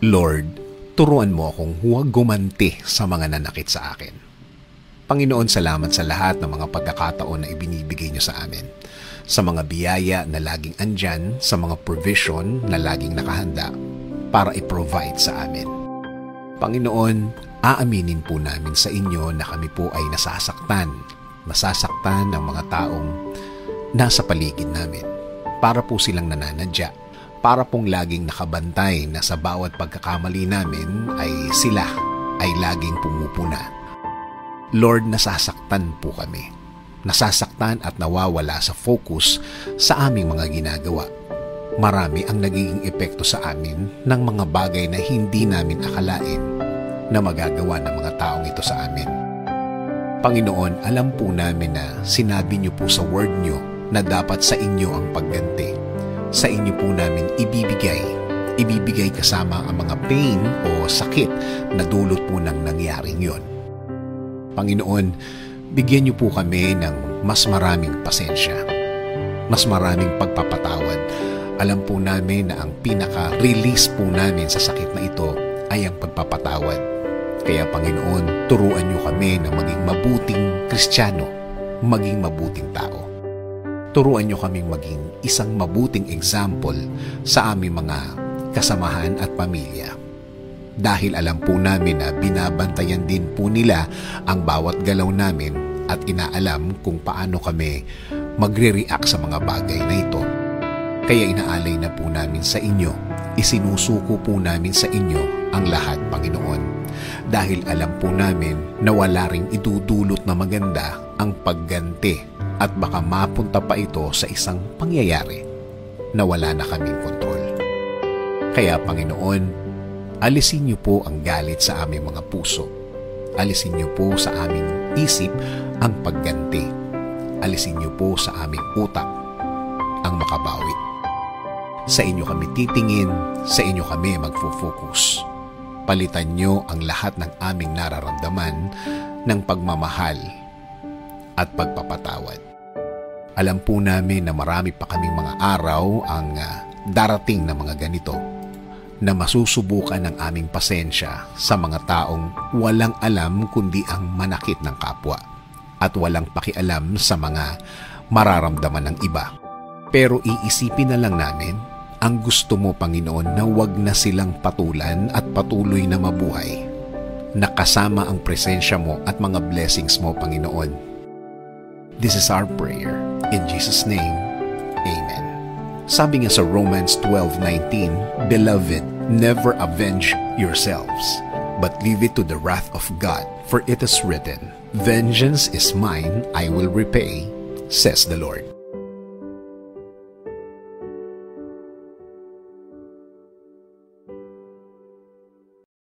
Lord, turuan mo akong huwag gumanti sa mga nanakit sa akin. Panginoon, salamat sa lahat ng mga pagkakataon na ibinibigay niyo sa amin. Sa mga biyaya na laging andyan, sa mga provision na laging nakahanda para i-provide sa amin. Panginoon, aaminin po namin sa inyo na kami po ay nasasaktan ng mga taong nasa paligid namin. Para po silang nananadya, para pong laging nakabantay na sa bawat pagkakamali namin ay sila ay laging pumupuna. Lord, nasasaktan po kami. Nasasaktan at nawawala sa focus sa aming mga ginagawa. Marami ang nagiging epekto sa amin ng mga bagay na hindi namin akalain na magagawa ng mga taong ito sa amin. Panginoon, alam po namin na sinabi niyo po sa word niyo na dapat sa inyo ang pagganti. Sa inyo po namin ibibigay kasama ang mga pain o sakit na dulot po ng nangyaring yon. Panginoon, bigyan niyo po kami ng mas maraming pasensya, mas maraming pagpapatawad. Alam po namin na ang pinaka-release po namin sa sakit na ito ay ang pagpapatawad. Kaya Panginoon, turuan niyo kami na maging mabuting Kristiyano, maging mabuting tao. Turuan niyo kaming maging isang mabuting example sa aming mga kasamahan at pamilya. Dahil alam po namin na binabantayan din po nila ang bawat galaw namin at inaalam kung paano kami magre-react sa mga bagay na ito. Kaya inaalay na po namin sa inyo, isinusuko po namin sa inyo ang lahat, Panginoon. Dahil alam po namin na wala ring idudulot na maganda ang pagganti at baka mapunta pa ito sa isang pangyayari na wala na kaming kontrol. Kaya Panginoon, alisin niyo po ang galit sa aming mga puso. Alisin niyo po sa aming isip ang pagganti. Alisin niyo po sa aming utak ang makabawi. Sa inyo kami titingin, sa inyo kami magfo-focus. Palitan niyo ang lahat ng aming nararamdaman ng pagmamahal at pagpapatawad. Alam po namin na marami pa kaming mga araw ang darating na mga ganito, na masusubukan ng aming pasensya sa mga taong walang alam kundi ang manakit ng kapwa at walang pakialam sa mga mararamdaman ng iba. Pero iisipin na lang namin ang gusto mo, Panginoon, na wag na silang patulan at patuloy na mabuhay. Nakasama ang presensya mo at mga blessings mo, Panginoon. This is our prayer. In Jesus' name, Amen. Sabi nga sa Romans 12:19, Beloved, never avenge yourselves, but leave it to the wrath of God, for it is written, Vengeance is mine, I will repay, says the Lord.